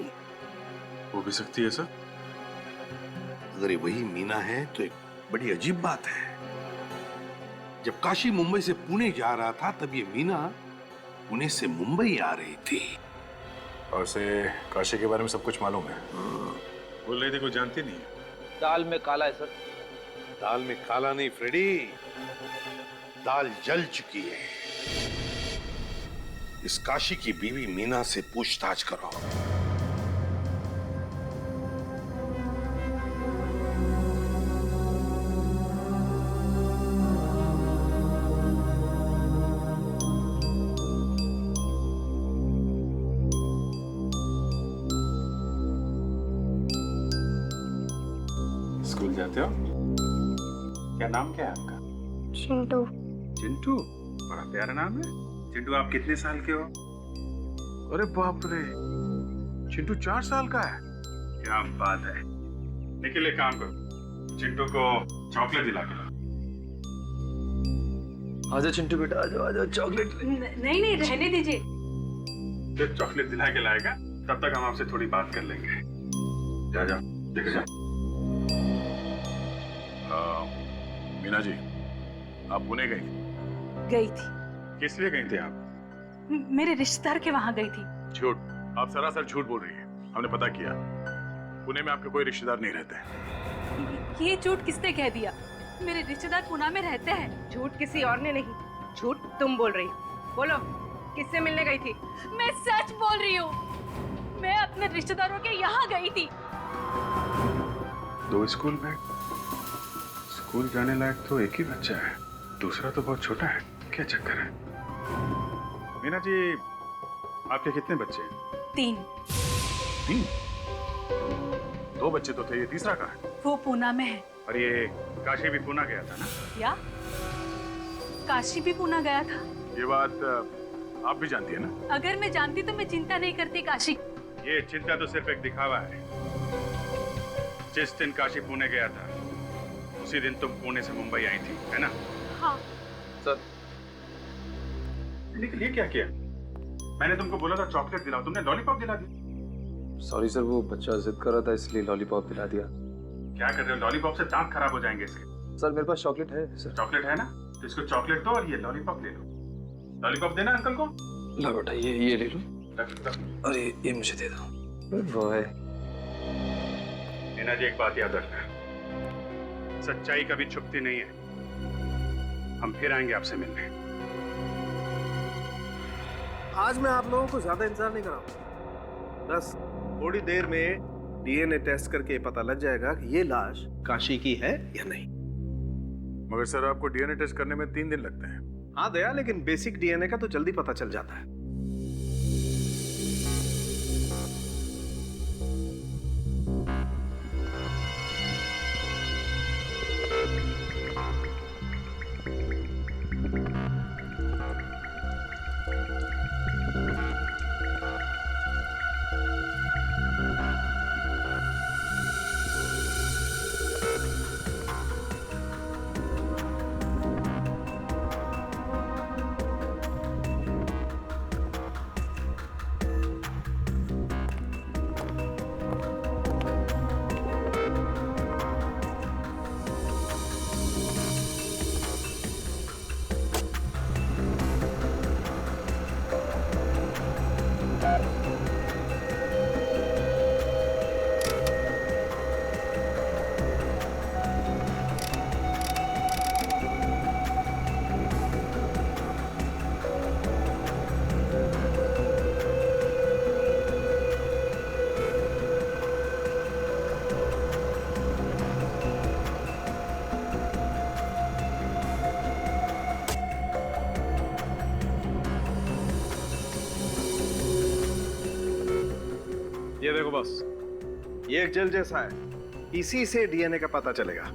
[SPEAKER 10] हो भी सकती है सर।
[SPEAKER 12] अगर ये वही मीना है तो एक बड़ी अजीब बात है। जब काशी मुंबई से पुणे जा रहा था तब ये मीना पुणे से मुंबई आ रही थी।
[SPEAKER 10] और से काशी के बारे में सब कुछ मालूम है। बोल रही थी कोई जानती नहीं है।
[SPEAKER 11] दाल में काला है सर।
[SPEAKER 12] दाल में काला नहीं फ्रेडी, दाल जल चुकी है। इस काशी की बीवी मीना से पूछताछ करो।
[SPEAKER 9] स्कूल जाते हो? क्या नाम क्या है आपका?
[SPEAKER 3] चिंटू।
[SPEAKER 9] चिंटू? बड़ा प्यारा नाम है। चिंटू आप कितने साल के हो? अरे बाप रे, चिंटू 4 साल का है। क्या बात है। निखिल एक काम करो, चिंटू को चॉकलेट दिला के लाओ।
[SPEAKER 15] आजा चिंटू बेटा, आजा चॉकलेट।
[SPEAKER 14] नहीं रहने दीजिए।
[SPEAKER 9] जब चॉकलेट दिला के लाएगा तब तक हम आपसे थोड़ी बात कर लेंगे। जा जा देख जा। मीना जी, आप पुणे
[SPEAKER 14] गई थी।
[SPEAKER 9] किस लिए गई थे आप?
[SPEAKER 14] मेरे रिश्तेदार के वहां गई थी।
[SPEAKER 9] झूठ, आप सरासर झूठ बोल रही हैं। हमने पता किया, पुणे में आपके कोई रिश्तेदार नहीं रहते।
[SPEAKER 14] ये झूठ किसने कह दिया? मेरे रिश्तेदार पुणे में रहते हैं।
[SPEAKER 5] झूठ किसी और ने नहीं, झूठ तुम बोल रही। बोलो, किससे मिलने गई थी?
[SPEAKER 14] मैं सच बोल रही हूँ। मैं अपने रिश्तेदारों के यहाँ गई थी।
[SPEAKER 9] 2 स्कूल बैग। स्कूल जाने लायक तो एक ही बच्चा है, दूसरा तो बहुत छोटा है। क्या चक्कर है? मीना जी, आपके कितने बच्चे हैं?
[SPEAKER 14] 3।
[SPEAKER 9] 3? 2 बच्चे तो थे, ये तीसरा कहाँ है?
[SPEAKER 14] वो पुणे में है।
[SPEAKER 9] और ये काशी भी पुणे गया था ना?
[SPEAKER 14] क्या? काशी भी पुणे गया था?
[SPEAKER 9] ये बात आप भी जानती है ना?
[SPEAKER 14] अगर मैं जानती तो मैं चिंता नहीं करती काशी।
[SPEAKER 9] ये चिंता तो सिर्फ एक दिखावा है। जिस दिन काशी पुणे गया था उसी दिन तुम पुणे से मुंबई आई थी, है ना?
[SPEAKER 14] हाँ।
[SPEAKER 9] सर, ये क्या किया? मैंने तुमको बोला था चॉकलेट दिलाओ, तुमने लॉलीपॉप दिला दी।
[SPEAKER 15] सॉरी सर, वो बच्चा जिद कर रहा था इसलिए लॉलीपॉप दिला दिया।
[SPEAKER 9] क्या कर रहे हो? लॉलीपॉप से दांत खराब हो जाएंगे इसके।
[SPEAKER 15] सर मेरे पास चॉकलेट है सर।
[SPEAKER 9] चॉकलेट है ना, तो इसको चॉकलेट दो और ये लॉलीपॉप ले लो। लॉलीपॉप देना अंकल को।
[SPEAKER 15] लो बेटा, ये ले लो। और ये मुझे दे दो। वो है
[SPEAKER 9] मीना जी, एक बात याद रखना, सच्चाई कभी छुपती नहीं है। हम फिर आएंगे आपसे मिलने।
[SPEAKER 6] आज मैं आप लोगों को ज्यादा इंतजार नहीं कराऊंगा। बस थोड़ी देर में डीएनए टेस्ट करके पता लग जाएगा कि ये लाश काशी की है या नहीं।
[SPEAKER 10] मगर सर आपको डीएनए टेस्ट करने में 3 दिन लगते हैं।
[SPEAKER 6] हाँ दया, लेकिन बेसिक डीएनए का तो जल्दी पता चल जाता है।
[SPEAKER 9] ये देखो बस,
[SPEAKER 6] ये एक जेल जैसा है, इसी से डीएनए का पता चलेगा।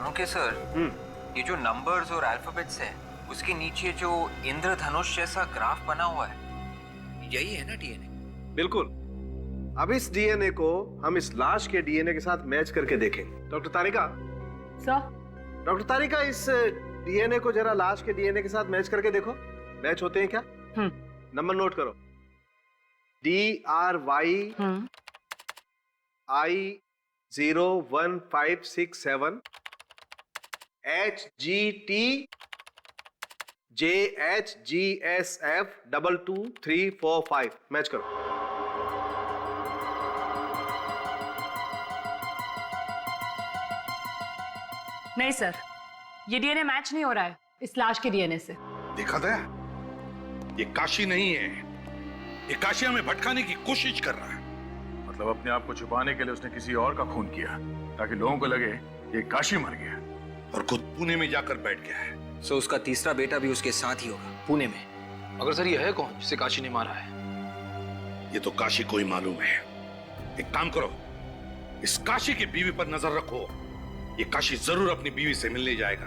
[SPEAKER 15] ओके सर, ये जो नंबर्स और अल्फाबेट्स है, उसके नीचे जो इंद्रधनुष जैसा ग्राफ बना हुआ है, यही है ना डीएनए?
[SPEAKER 6] बिल्कुल। अब इस डीएनए को हम इस लाश के डीएनए के साथ मैच करके देखेंगे। डॉक्टर तारिका
[SPEAKER 14] सर,
[SPEAKER 6] डॉक्टर तारिका, इस डीएनए को जरा लाश के डीएनए के साथ मैच करके देखो, मैच होते हैं क्या? नंबर नोट करो, DRY I 01567 HGT JHGSF 22345 match करो।
[SPEAKER 14] नहीं सर, ये डीएनए मैच नहीं हो रहा है इस लाश के डीएनए से।
[SPEAKER 12] देखा था, ये काशी नहीं है, ये काशी हमें भटकाने की कोशिश कर रहा है।
[SPEAKER 9] मतलब अपने आप को छुपाने के लिए उसने किसी और का खून किया ताकि लोगों को लगे ये काशी मर गया,
[SPEAKER 12] और खुद पुणे में जाकर बैठ गया है।
[SPEAKER 15] सो उसका तीसरा बेटा भी उसके साथ ही होगा पुणे में।
[SPEAKER 17] मगर सर, ये है कौन जिसे काशी ने मारा है?
[SPEAKER 12] ये तो काशी को ही मालूम है। एक काम करो, इस काशी की बीवी पर नजर रखो। ये काशी जरूर अपनी बीवी से मिलने जाएगा,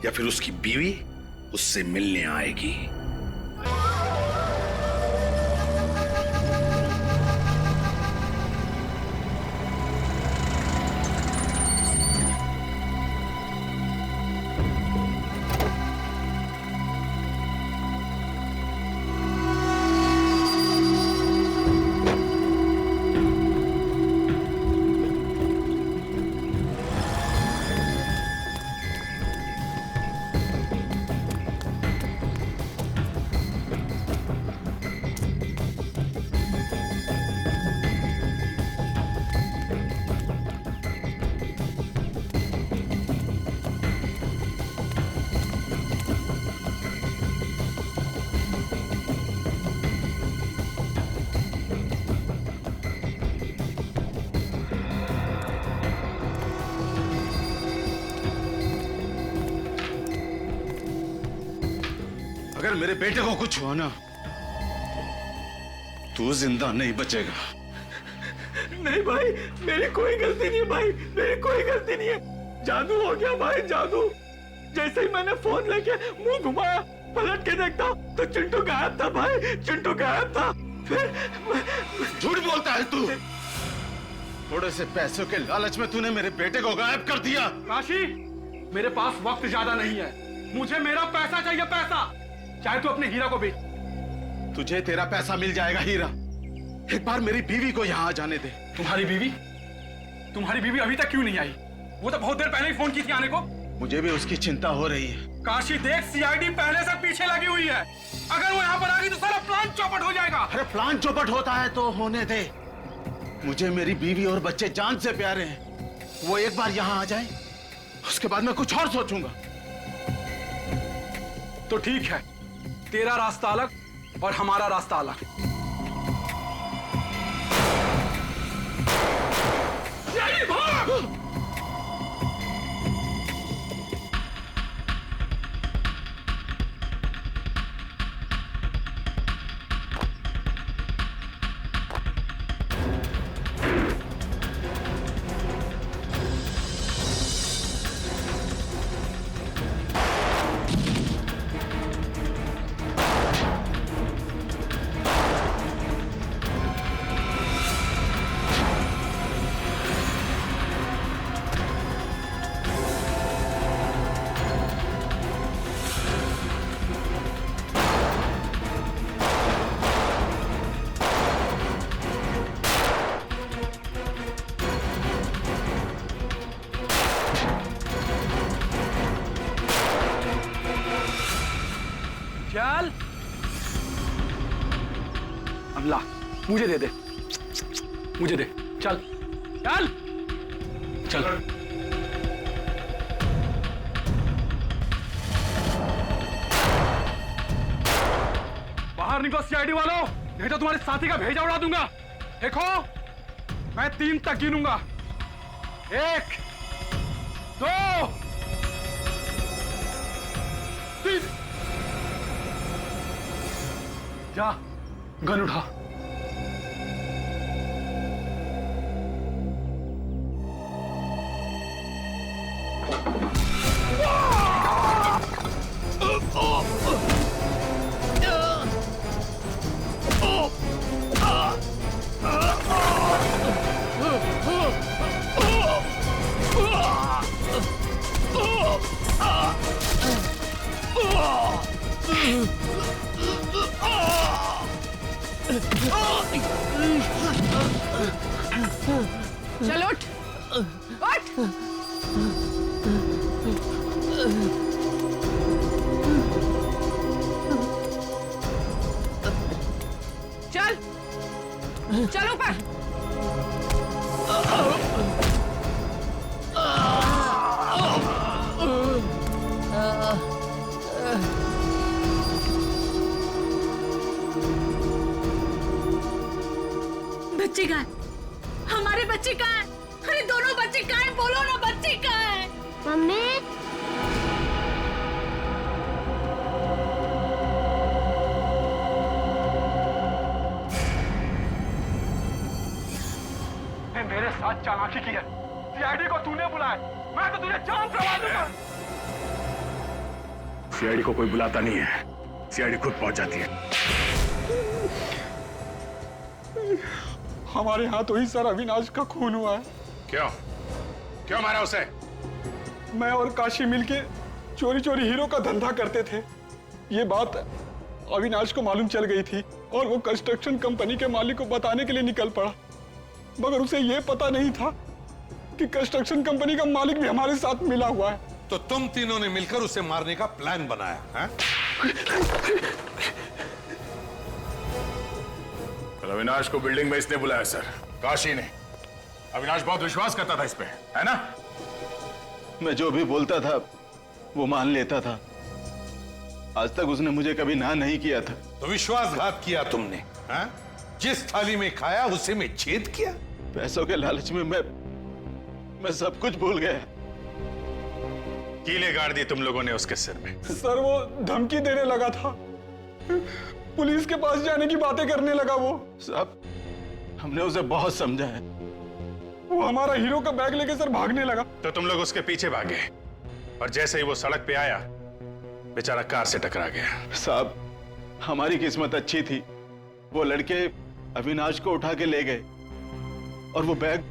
[SPEAKER 12] या फिर उसकी बीवी उससे मिलने आएगी।
[SPEAKER 7] अगर मेरे बेटे को कुछ हुआ ना, तू जिंदा नहीं बचेगा।
[SPEAKER 4] नहीं भाई, मेरी कोई गलती नहीं है भाई, मेरी कोई गलती नहीं है। जादू हो गया भाई, जादू। जैसे ही मैंने फोन लेके मुंह घुमाया, पलट के देखता तो चिंटू गायब था भाई, चिंटू गायब था। फिर
[SPEAKER 7] झूठ बोलता है तू। थोड़े से पैसों के लालच में तूने मेरे बेटे को गायब कर दिया।
[SPEAKER 16] काशी, मेरे पास वक्त ज्यादा नहीं है, मुझे मेरा पैसा चाहिए, पैसा। चाहे तू अपने हीरा को बेच।
[SPEAKER 7] तुझे तेरा पैसा मिल जाएगा हीरा। एक बार मेरी बीवी को यहाँ आ जाने दे।
[SPEAKER 16] तुम्हारी बीवी? तुम्हारी बीवी अभी तक क्यों नहीं आई? वो तो बहुत देर पहले ही फोन की थी आने को।
[SPEAKER 7] मुझे भी उसकी चिंता हो रही है।
[SPEAKER 16] काशी देख, सीआईडी पहले से पीछे लगी हुई है। अगर वो यहाँ पर आ गई तो सारा प्लान चौपट हो जाएगा।
[SPEAKER 7] अरे प्लान चौपट होता है तो होने दे। मुझे मेरी बीवी और बच्चे जान से प्यारे हैं। वो एक बार यहाँ आ जाए, उसके बाद मैं कुछ और सोचूंगा।
[SPEAKER 16] तो ठीक है, तेरा रास्ता अलग और हमारा रास्ता अलग। चल अमला, मुझे दे दे, मुझे दे। चल चल चल। बाहर निकलो सीआईडी वालों, नहीं तो तुम्हारे साथी का भेजा उड़ा दूंगा। देखो मैं 3 तक गिनूंगा। 1 2 3। जा गन उठा।
[SPEAKER 5] चल उठ, उठ। चल चल ऊपर।
[SPEAKER 2] बच्चे कहाँ हैं? हमारे बच्चे कहाँ हैं? अरे दोनों बच्चे कहाँ हैं? बोलो ना, बच्चे कहाँ हैं?
[SPEAKER 3] मम्मी
[SPEAKER 16] मेरे साथ चालाकी की है। सीआईडी को तूने बुलाया, मैं तो तुझे जान से मार दूंगा।
[SPEAKER 9] सीआईडी को कोई बुलाता नहीं है, सीआईडी खुद पहुंच जाती है।
[SPEAKER 16] हमारे यहाँ तो ही सर अविनाश का खून हुआ है।
[SPEAKER 9] क्यों क्यों मारा उसे?
[SPEAKER 16] मैं और काशी मिलके चोरी चोरी हीरो का धंधा करते थे। ये बात अविनाश को मालूम चल गई थी और वो कंस्ट्रक्शन कंपनी के मालिक को बताने के लिए निकल पड़ा, मगर उसे ये पता नहीं था कि कंस्ट्रक्शन कंपनी का मालिक भी हमारे साथ मिला हुआ है।
[SPEAKER 12] तो तुम तीनों ने मिलकर उसे मारने का प्लान बनाया है?
[SPEAKER 9] अविनाश को बिल्डिंग में इसने बुलाया सर, काशी ने। अविनाश बहुत विश्वास करता था इस पे, है ना?
[SPEAKER 7] मैं जो भी बोलता था वो मान लेता था। आज तक उसने मुझे कभी ना नहीं किया था।
[SPEAKER 12] तो विश्वासघात किया तुमने, है? जिस थाली में खाया उसी में छेद किया।
[SPEAKER 7] पैसों के लालच में मैं सब कुछ भूल गया।
[SPEAKER 9] कीले गाड़ दी तुम लोगों ने उसके सिर में।
[SPEAKER 16] सर वो धमकी देने लगा था, पुलिस के पास जाने की बातें करने लगा। वो
[SPEAKER 7] साहब हमने उसे बहुत समझाया।
[SPEAKER 16] वो हमारा हीरो का बैग लेके सर भागने लगा।
[SPEAKER 9] तो तुम लोग उसके पीछे भागे और जैसे ही वो सड़क पे आया बेचारा कार से टकरा गया।
[SPEAKER 7] साहब हमारी किस्मत अच्छी थी, वो लड़के अविनाश को उठा के ले गए और वो बैग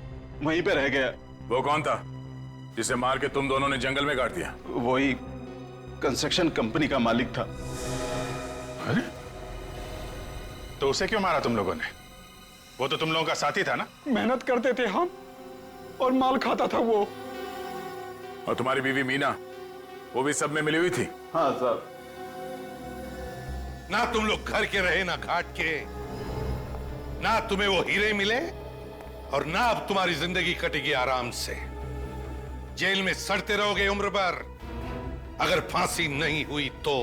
[SPEAKER 7] वहीं पे रह गया।
[SPEAKER 9] वो कौन था जिसे मार के तुम दोनों ने जंगल में गाड़ दिया?
[SPEAKER 7] वही कंस्ट्रक्शन कंपनी का मालिक था।
[SPEAKER 9] अरे तो उसे क्यों मारा तुम लोगों ने? वो तो तुम लोगों का साथी था ना?
[SPEAKER 16] मेहनत करते थे हम और माल खाता था वो।
[SPEAKER 9] और तुम्हारी बीवी मीना, वो भी सब में मिली हुई थी?
[SPEAKER 7] हाँ साहब।
[SPEAKER 12] ना तुम लोग घर के रहे ना घाट के, ना तुम्हें वो हीरे मिले और ना अब तुम्हारी जिंदगी कटेगी आराम से। जेल में सड़ते रहोगे उम्र भर, अगर फांसी नहीं हुई तो।